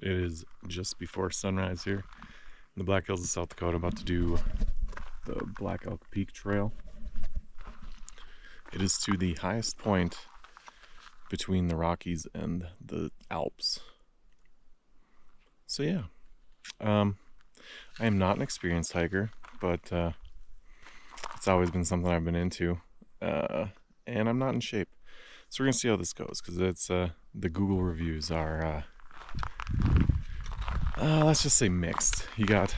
It is just before sunrise here in the Black Hills of South Dakota, about to do the Black Elk Peak Trail. It is to the highest point between the Rockies and the Alps. So yeah, I am not an experienced hiker, but it's always been something I've been into, and I'm not in shape. So we're gonna see how this goes, because it's the Google reviews are let's just say mixed. You got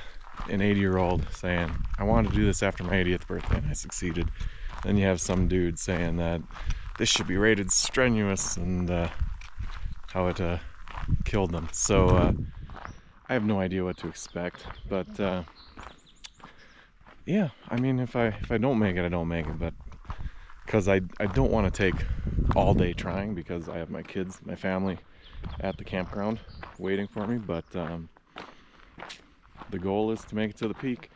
an 80-year-old saying, I wanted to do this after my 80th birthday and I succeeded. Then you have some dude saying that this should be rated strenuous and how it killed them. So I have no idea what to expect, but yeah, I mean, if I don't make it, I don't make it, but because I don't want to take all day trying, because I have my kids, my family at the campground waiting for me. But the goal is to make it to the peak,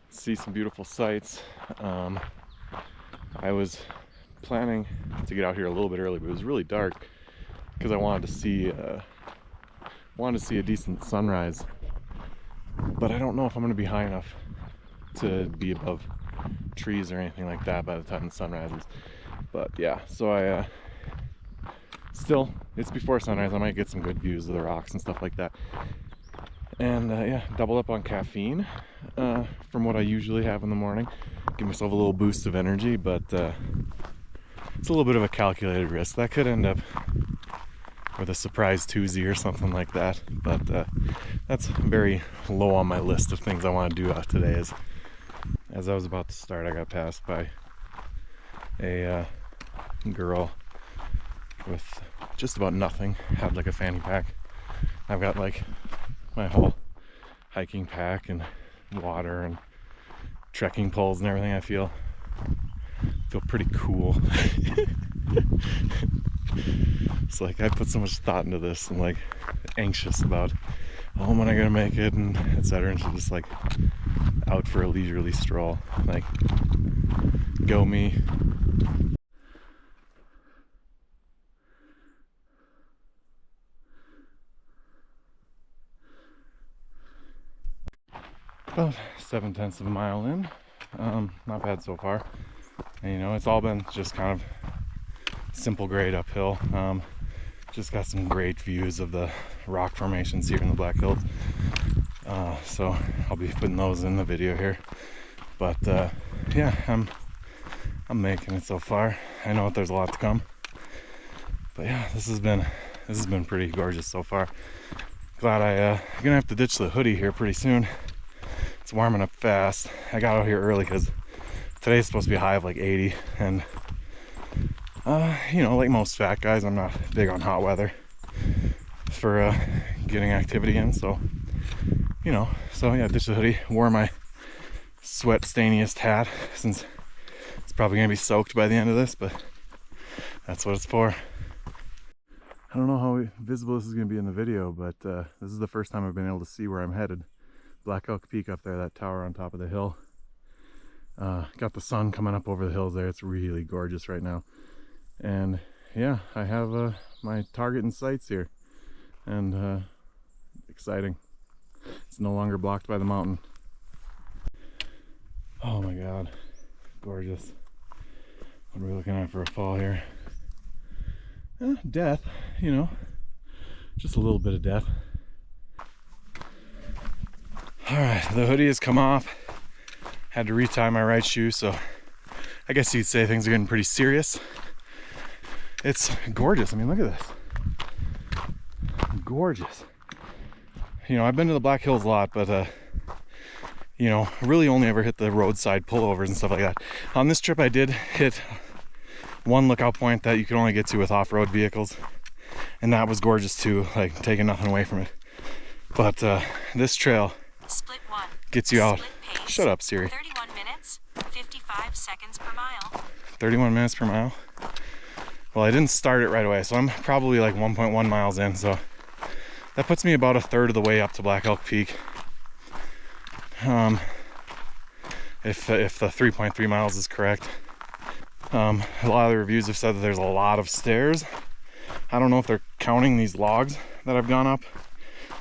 see some beautiful sights. I was planning to get out here a little bit early, but it was really dark because I wanted to see a decent sunrise. But I don't know if I'm going to be high enough to be above trees or anything like that by the time the sun rises. But yeah, so I still, it's before sunrise. I might get some good views of the rocks and stuff like that. And yeah, double up on caffeine from what I usually have in the morning. Give myself a little boost of energy, but it's a little bit of a calculated risk. That could end up with a surprise Tuesday or something like that. But that's very low on my list of things I want to do today. As I was about to start, I got passed by a girl with just about nothing. Had like a fanny pack. I've got like my whole hiking pack and water and trekking poles and everything. I feel pretty cool. It's like I put so much thought into this and like anxious about, oh, when am I gonna make it, and etc. And she's just like out for a leisurely stroll. Like, go me. About 7/10 of a mile in. Not bad so far. And, you know, it's all been just kind of simple grade uphill. Just got some great views of the rock formations here in the Black Hills. So I'll be putting those in the video here. But yeah, I'm making it so far. I know that there's a lot to come. But yeah, this has been pretty gorgeous so far. Glad I'm gonna have to ditch the hoodie here pretty soon. It's warming up fast. I got out here early because today's supposed to be a high of like 80, and you know, like most fat guys, I'm not big on hot weather for getting activity in. So, you know, so yeah, ditched the hoodie, wore my sweat stainiest hat since it's probably gonna be soaked by the end of this, but that's what it's for. I don't know how visible this is gonna be in the video, but this is the first time I've been able to see where I'm headed. Black Elk Peak up there, that tower on top of the hill. Got the sun coming up over the hills there. It's really gorgeous right now. And yeah, I have my target in sights here. And exciting. It's no longer blocked by the mountain. Oh my god, gorgeous. What are we looking at for a fall here? Death, you know, just a little bit of death. Alright, the hoodie has come off. Had to retie my right shoe, so I guess you'd say things are getting pretty serious. It's gorgeous. I mean, look at this. Gorgeous. You know, I've been to the Black Hills a lot, but you know, really only ever hit the roadside pullovers and stuff like that. On this trip I did hit one lookout point that you could only get to with off-road vehicles, and that was gorgeous too, like taking nothing away from it. But this trail gets you out. Shut up, Siri. 31 minutes, 55 seconds per mile. 31 minutes per mile. Well, I didn't start it right away, so I'm probably like 1.1 miles in, so that puts me about a third of the way up to Black Elk Peak. If the 3.3 miles is correct. A lot of the reviews have said that there's a lot of stairs. I don't know if they're counting these logs that I've gone up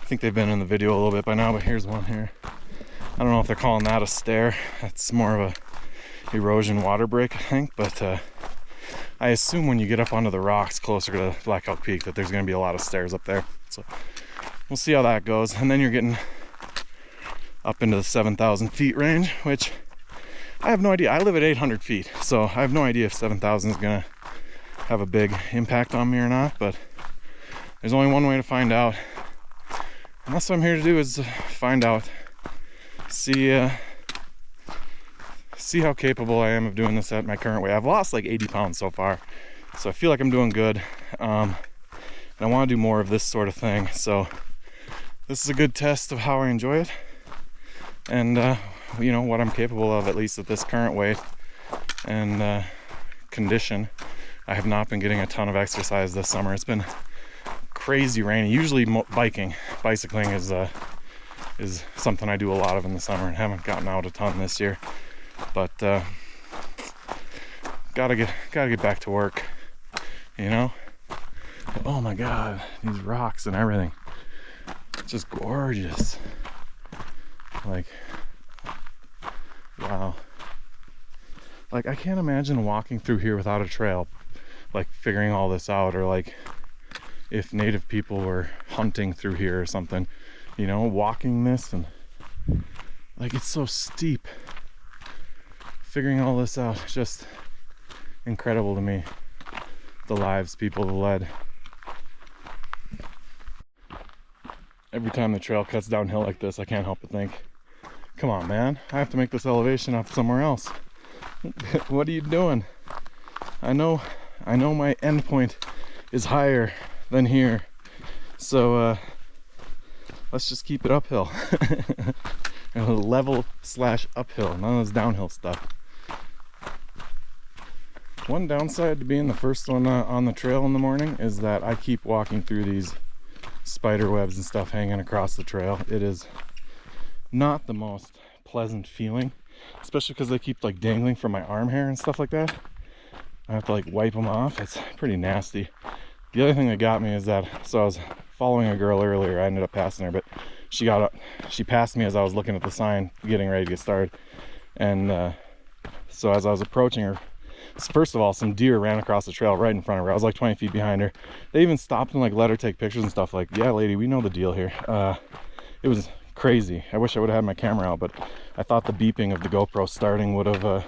think they've been in the video a little bit by now, but here's one here. I don't know if they're calling that a stair. That's more of a erosion water break, I think, but I assume when you get up onto the rocks closer to Black Elk Peak that there's going to be a lot of stairs up there. So we'll see how that goes. And then you're getting up into the 7,000 feet range, which I have no idea. I live at 800 feet, so I have no idea if 7,000 is going to have a big impact on me or not, but there's only one way to find out. And that's what I'm here to do, is find out. See how capable I am of doing this at my current weight. I've lost like 80 pounds so far, so I feel like I'm doing good. And I want to do more of this sort of thing, so this is a good test of how I enjoy it, and you know, what I'm capable of, at least at this current weight and condition. I have not been getting a ton of exercise this summer. It's been crazy rainy. Usually bicycling is something I do a lot of in the summer, and haven't gotten out a ton this year. But gotta get back to work, you know. Oh my God, these rocks and everything, it's just gorgeous. Like, wow. Like, I can't imagine walking through here without a trail, like figuring all this out, or like if native people were hunting through here or something, you know, walking this, and like, it's so steep. Figuring all this out, just incredible to me, the lives people have led. Every time the trail cuts downhill like this, I can't help but think, come on, man, I have to make this elevation up somewhere else. What are you doing? I know my end point is higher than here, so let's just keep it uphill. Level / uphill, none of this downhill stuff. One downside to being the first one on the trail in the morning is that I keep walking through these spider webs and stuff hanging across the trail. It is not the most pleasant feeling, especially because they keep like dangling from my arm hair and stuff like that. I have to like wipe them off. It's pretty nasty. The other thing that got me is that, so I was following a girl earlier. I ended up passing her, but she passed me as I was looking at the sign getting ready to get started. And so as I was approaching her, first of all, some deer ran across the trail right in front of her. I was like 20 feet behind her. They even stopped and like let her take pictures and stuff. Like, yeah, lady, we know the deal here. It was crazy. I wish I would have had my camera out, but I thought the beeping of the GoPro starting would have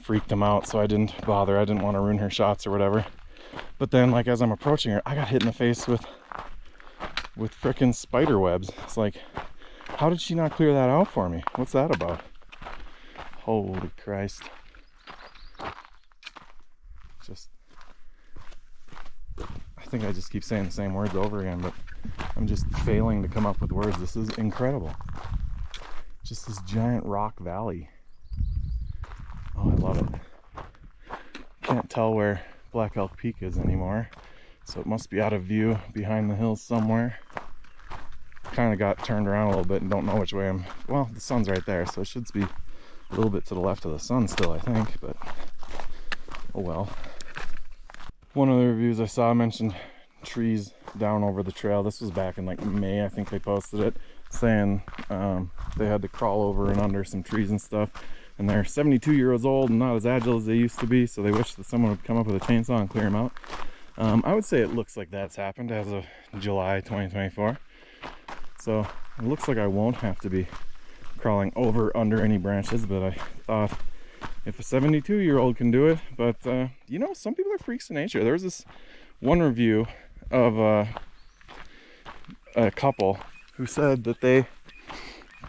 freaked them out, so I didn't bother. I didn't want to ruin her shots or whatever. But then, like, as I'm approaching her, I got hit in the face with frickin' spider webs. It's like, how did she not clear that out for me? What's that about? Holy Christ. Just, I think I just keep saying the same words over again, but I'm just failing to come up with words. This is incredible. Just this giant rock valley. Oh, I love it. Can't tell where Black Elk Peak is anymore, so it must be out of view behind the hills somewhere. Kind of got turned around a little bit and don't know which way I'm. Well, the sun's right there, so it should be a little bit to the left of the sun still, I think, but oh well. One of the reviews I saw mentioned trees down over the trail. This was back in like May, I think they posted it, saying they had to crawl over and under some trees and stuff, and they're 72 years old and not as agile as they used to be, so they wish that someone would come up with a chainsaw and clear them out. I would say it looks like that's happened as of July 2024, so it looks like I won't have to be crawling over under any branches, but I thought, if a 72-year-old can do it, but you know, some people are freaks of nature. There was this one review of a couple who said that they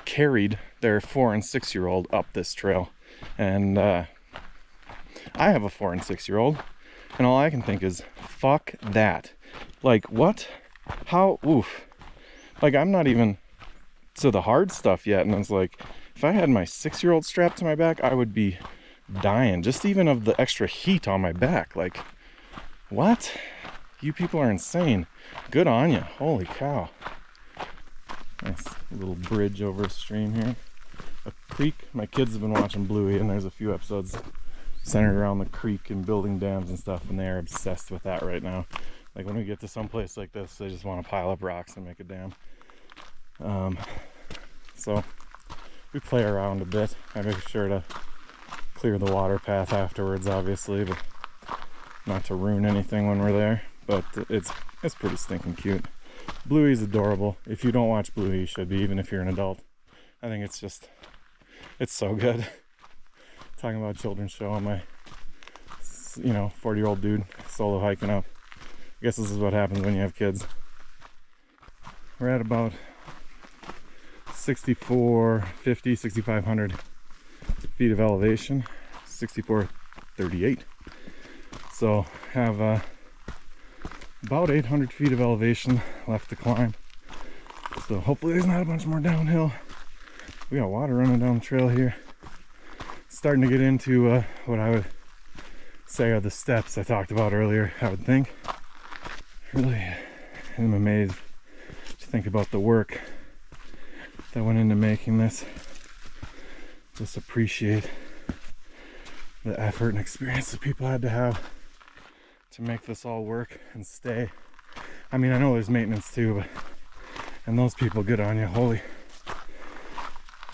carried their 4- and 6-year-old up this trail, and I have a 4- and 6-year-old, and all I can think is, fuck that. Like, what? How? Oof. Like, I'm not even to the hard stuff yet, and it's like, if I had my 6-year-old strapped to my back, I would be dying, just even of the extra heat on my back. Like, what? You people are insane. Good on you. Holy cow. Nice little bridge over a stream here. A creek. My kids have been watching Bluey, and there's a few episodes centered around the creek and building dams and stuff, and they are obsessed with that right now. Like when we get to some place like this, they just want to pile up rocks and make a dam. So we play around a bit. I make sure to clear the water path afterwards, obviously, but not to ruin anything when we're there. But it's pretty stinking cute. Bluey's adorable. If you don't watch Bluey, you should be, even if you're an adult. I think it's so good. Talking about a children's show on my 40-year-old dude solo hiking up. I guess this is what happens when you have kids. We're at about 6,500 feet of elevation, 6,438. So have about 800 feet of elevation left to climb. So hopefully there's not a bunch more downhill. We got water running down the trail here. Starting to get into what I would say are the steps I talked about earlier, I would think. Really am amazed to think about the work that went into making this. Just appreciate the effort and experience that people had to have to make this all work and stay. I mean, I know there's maintenance too, but and those people, good on you, holy.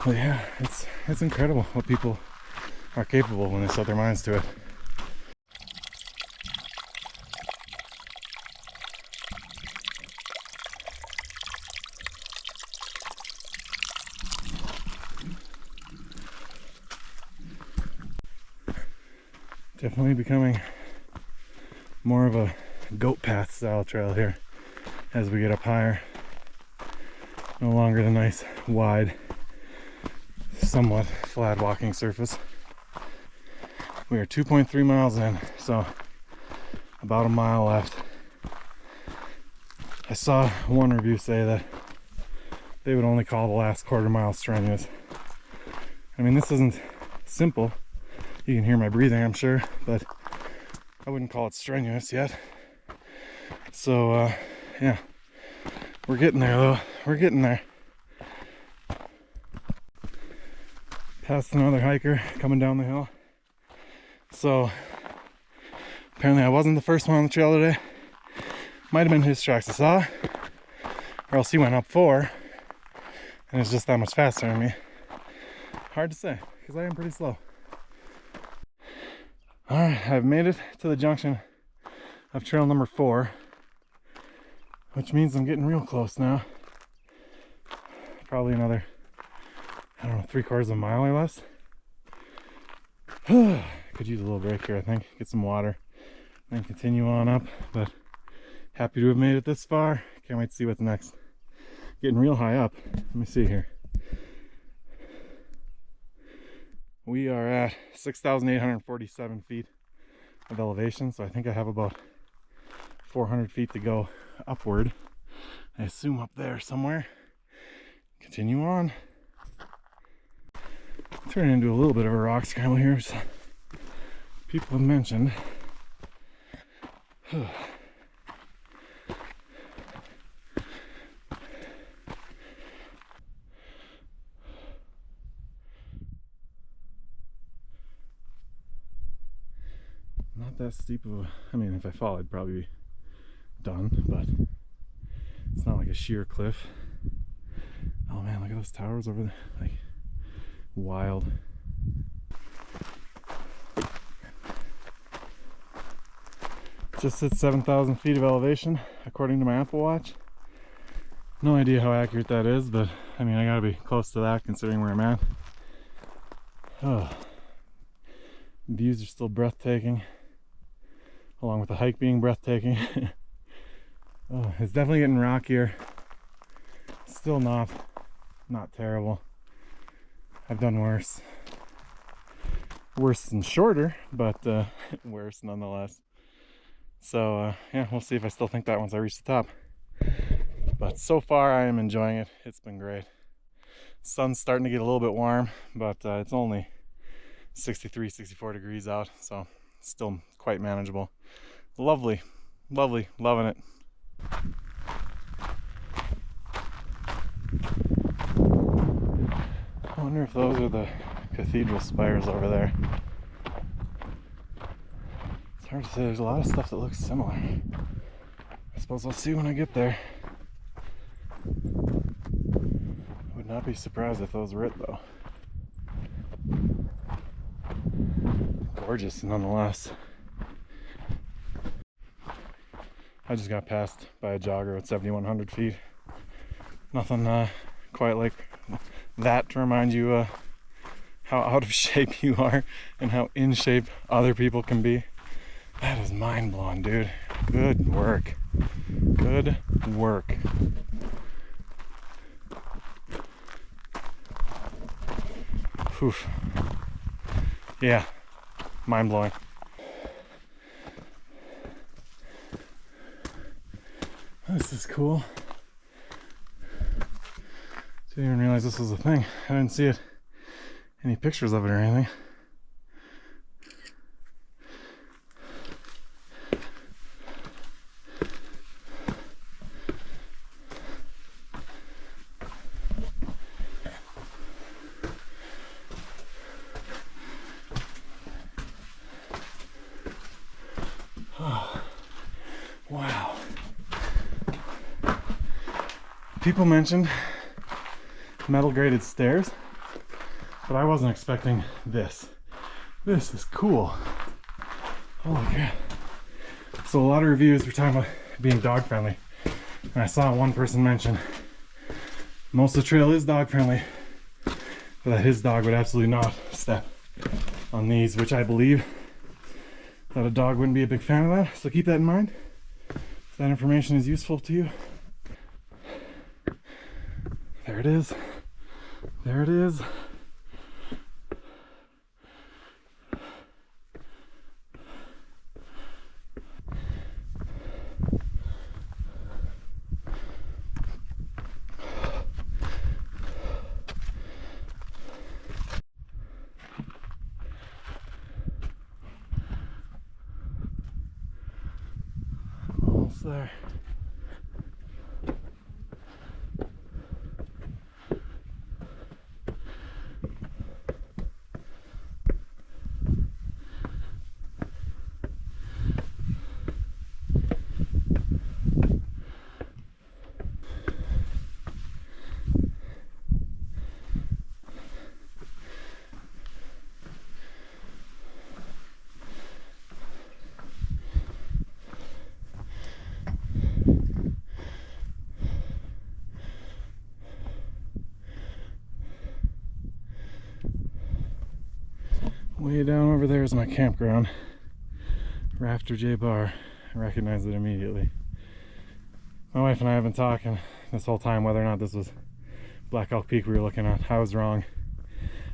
But yeah, it's incredible what people are capable when they set their minds to it. Definitely becoming more of a goat path style trail here as we get up higher. No longer the nice, wide, somewhat flat walking surface. We are 2.3 miles in, so about a mile left. I saw one review say that they would only call the last quarter mile strenuous. I mean, this isn't simple. You can hear my breathing, I'm sure, but I wouldn't call it strenuous yet. So, yeah, we're getting there though. We're getting there. Passed another hiker coming down the hill. So, apparently I wasn't the first one on the trail today. Might have been his tracks I saw, or else he went up 4 and it's just that much faster than me. Hard to say, because I am pretty slow. Alright, I've made it to the junction of trail number 4, which means I'm getting real close now. Probably another, I don't know, 3/4 of a mile or less. Could use a little break here, I think. Get some water, then continue on up. But happy to have made it this far. Can't wait to see what's next. Getting real high up. Let me see here. We are at 6,847 feet of elevation, so I think I have about 400 feet to go upward. I assume up there somewhere. Continue on. Turn into a little bit of a rock scramble here, which people have mentioned. Not that steep of a, I mean, if I fall I'd probably be done, but it's not like a sheer cliff. Oh man, look at those towers over there, like wild. Just hit 7,000 feet of elevation according to my Apple Watch. No idea how accurate that is, but I mean, I gotta be close to that considering where I'm at. Oh, views are still breathtaking, along with the hike being breathtaking. Oh, it's definitely getting rockier. Still not terrible. I've done worse. Worse and shorter, but worse nonetheless. So yeah, we'll see if I still think that once I reach the top. But so far I am enjoying it. It's been great. Sun's starting to get a little bit warm, but it's only 63, 64 degrees out, so still quite manageable. Lovely, lovely, loving it. I wonder if those are the cathedral spires over there. It's hard to say, there's a lot of stuff that looks similar. suppose I'll see when I get there. Would not be surprised if those were it though. Gorgeous nonetheless. I just got passed by a jogger at 7,100 feet. Nothing quite like that to remind you how out of shape you are and how in shape other people can be. That is mind-blowing, dude. Good work. Good work. Whew. Yeah, mind-blowing. This is cool. Didn't even realize this was a thing. I didn't see it. Any pictures of it or anything. Oh, wow. People mentioned metal graded stairs, but I wasn't expecting this. This is cool. Holy crap. So a lot of reviews were talking about being dog friendly, and I saw one person mention most of the trail is dog friendly, but that his dog would absolutely not step on these, which I believe that a dog wouldn't be a big fan of that. So keep that in mind if that information is useful to you. There it is. There it is. Almost there. Way down over there is my campground, Rafter J Bar. I recognized it immediately. My wife and I have been talking this whole time whether or not this was Black Elk Peak we were looking at. I was wrong.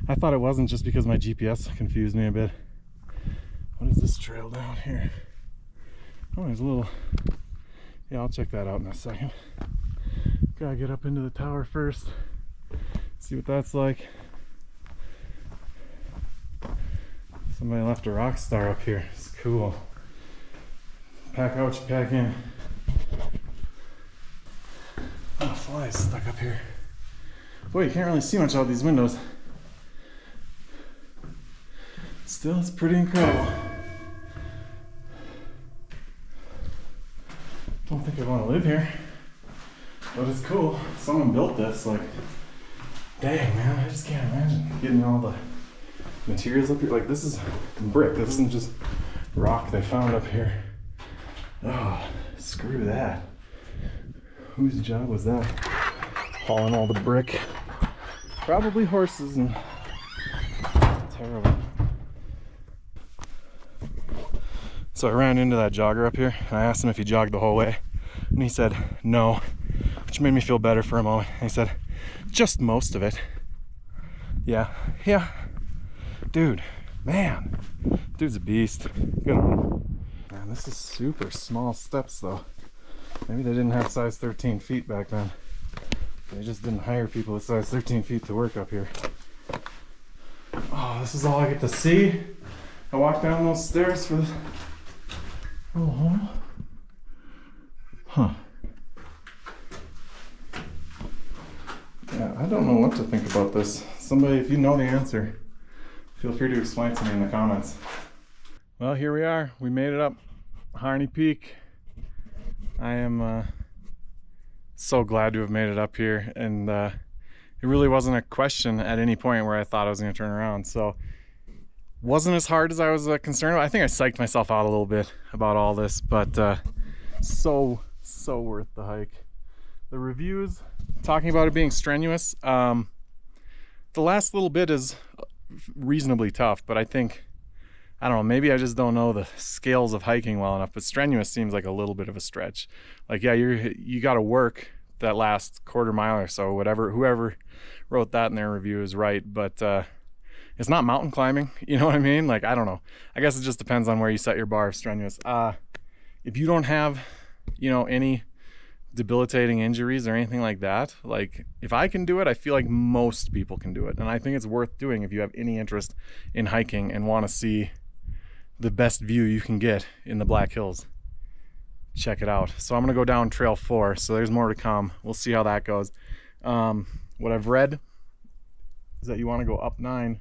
I thought it wasn't just because my GPS confused me a bit. What is this trail down here? Oh, there's a little... Yeah, I'll check that out in a second. Gotta get up into the tower first, see what that's like. Somebody left a rock star up here. It's cool. Pack out what you pack in. Oh, flies stuck up here. Boy, you can't really see much out these windows. Still, it's pretty incredible. Don't think I want to live here, but it's cool. Someone built this, like, dang man, I just can't imagine getting all the materials up here. Like, this is brick, this isn't just rock they found up here. Oh, screw that. Whose job was that? Hauling all the brick. Probably horses and terrible. So I ran into that jogger up here and I asked him if he jogged the whole way, and he said no, which made me feel better for a moment. And he said, just most of it. Yeah, dude, man, dude's a beast. Good on him. Man, this is super small steps though. Maybe they didn't have size 13 feet back then. They just didn't hire people with size 13 feet to work up here. Oh, this is all I get to see. I walked down those stairs for this. Oh, huh. Yeah, I don't know what to think about this. Somebody, if you know the answer, feel free to explain to me in the comments. Well, here we are. We made it up Harney Peak. I am so glad to have made it up here, and it really wasn't a question at any point where I thought I was going to turn around. So wasn't as hard as I was concerned about. I think I psyched myself out a little bit about all this, but so worth the hike. The reviews talking about it being strenuous, the last little bit is reasonably tough, but I think, I don't know, maybe I just don't know the scales of hiking well enough, but strenuous seems like a little bit of a stretch. Like, yeah, you got to work that last quarter mile or so, whoever wrote that in their review is right, but it's not mountain climbing, you know what I mean? Like, I don't know. I guess it just depends on where you set your bar of strenuous. If you don't have, you know, any debilitating injuries or anything like that, like, if I can do it, I feel like most people can do it, and I think it's worth doing if you have any interest in hiking and want to see the best view you can get in the Black Hills. Check it out. So I'm gonna go down trail 4, so there's more to come. We'll see how that goes. What I've read is that you want to go up 9,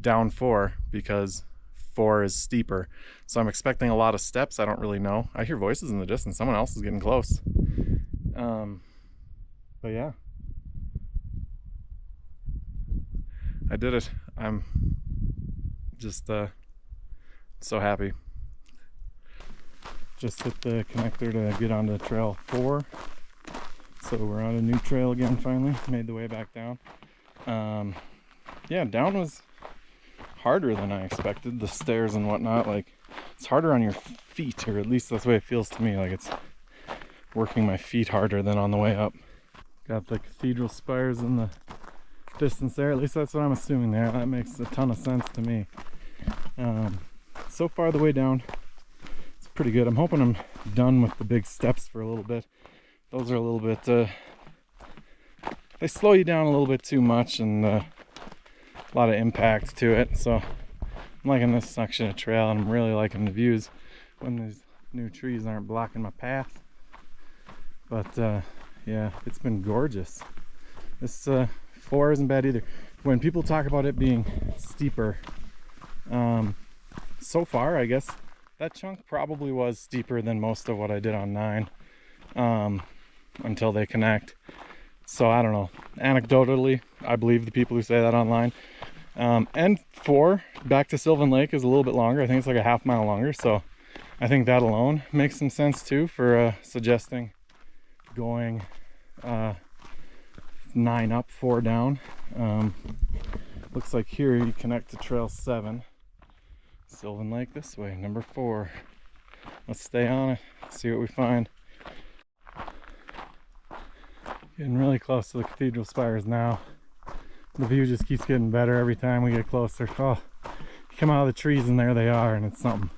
down 4, because 4 is steeper. So I'm expecting a lot of steps. I don't really know. I hear voices in the distance. Someone else is getting close. But yeah, I did it. I'm just so happy. Just hit the connector to get onto trail 4. So we're on a new trail again finally. Made the way back down. Yeah, down was harder than I expected. The stairs and whatnot, like, it's harder on your feet, or at least that's the way it feels to me. Like, it's working my feet harder than on the way up. Got the cathedral spires in the distance there. At least that's what I'm assuming there. That makes a ton of sense to me. So far the way down, it's pretty good. I'm hoping I'm done with the big steps for a little bit. Those are a little bit, they slow you down a little bit too much, and a lot of impact to it. So I'm liking this section of trail, and I'm really liking the views when these new trees aren't blocking my path. But yeah, it's been gorgeous. This 4 isn't bad either. When people talk about it being steeper, so far I guess that chunk probably was steeper than most of what I did on 9, until they connect. So I don't know. Anecdotally, I believe the people who say that online. And 4 back to Sylvan Lake is a little bit longer. I think it's like a half mile longer. So I think that alone makes some sense too for suggesting going 9 up, 4 down. Looks like here you connect to trail 7. Sylvan Lake this way, number 4. Let's stay on it, see what we find. Getting really close to the cathedral spires now. The view just keeps getting better every time we get closer. Oh, you come out of the trees and there they are, and it's something.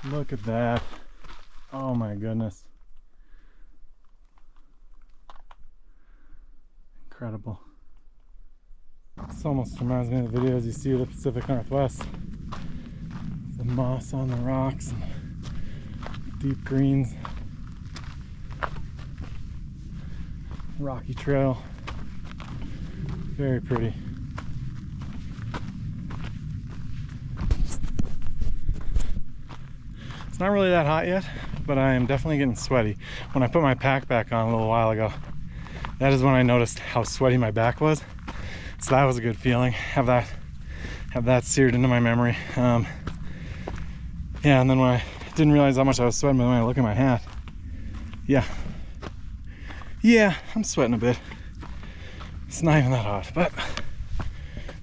Look at that. Oh my goodness. Incredible. This almost reminds me of the videos you see of the Pacific Northwest. The moss on the rocks and deep greens. Rocky trail. Very pretty. It's not really that hot yet, but I am definitely getting sweaty. When I put my pack back on a little while ago, that is when I noticed how sweaty my back was. So that was a good feeling. Have that seared into my memory. Yeah, and then when I didn't realize how much I was sweating, but when I look at my hat, yeah, I'm sweating a bit. It's not even that hot, but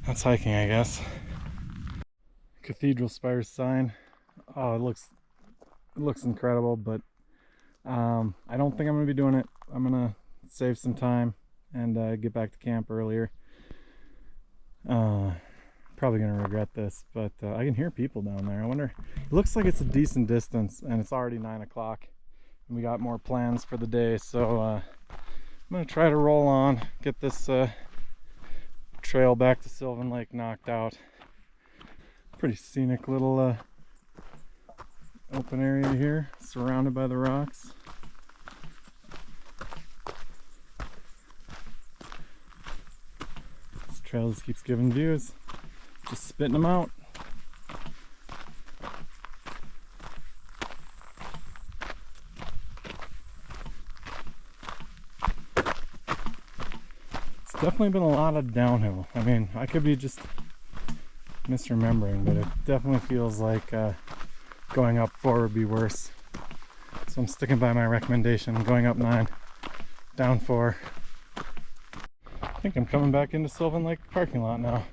that's hiking, I guess. Cathedral Spires sign. Oh, it looks incredible, but I don't think I'm gonna be doing it. I'm gonna save some time and get back to camp earlier. Probably gonna regret this, but I can hear people down there. I wonder, it looks like it's a decent distance, and it's already 9 o'clock, and we got more plans for the day. So I'm gonna try to roll on, get this trail back to Sylvan Lake knocked out. Pretty scenic little open area here, surrounded by the rocks. This trail just keeps giving views, just spitting them out. It's definitely been a lot of downhill. I mean, I could be just misremembering, but it definitely feels like going up 4 would be worse. So I'm sticking by my recommendation, going up 9, down 4. I think I'm coming back into Sylvan Lake parking lot now,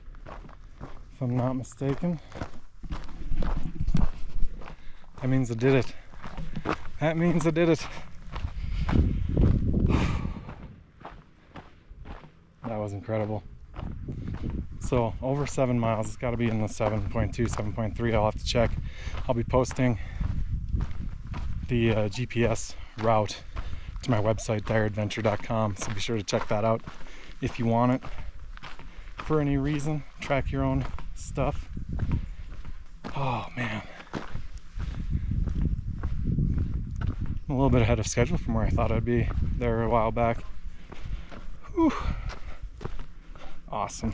if I'm not mistaken. That means I did it. That means I did it. That was incredible. So over 7 miles, it's got to be in the 7.2, 7.3. I'll have to check. I'll be posting the GPS route to my website, direadventure.com, so be sure to check that out if you want it for any reason. Track your own stuff. Oh man, I'm a little bit ahead of schedule from where I thought I'd be there a while back. Whew. Awesome.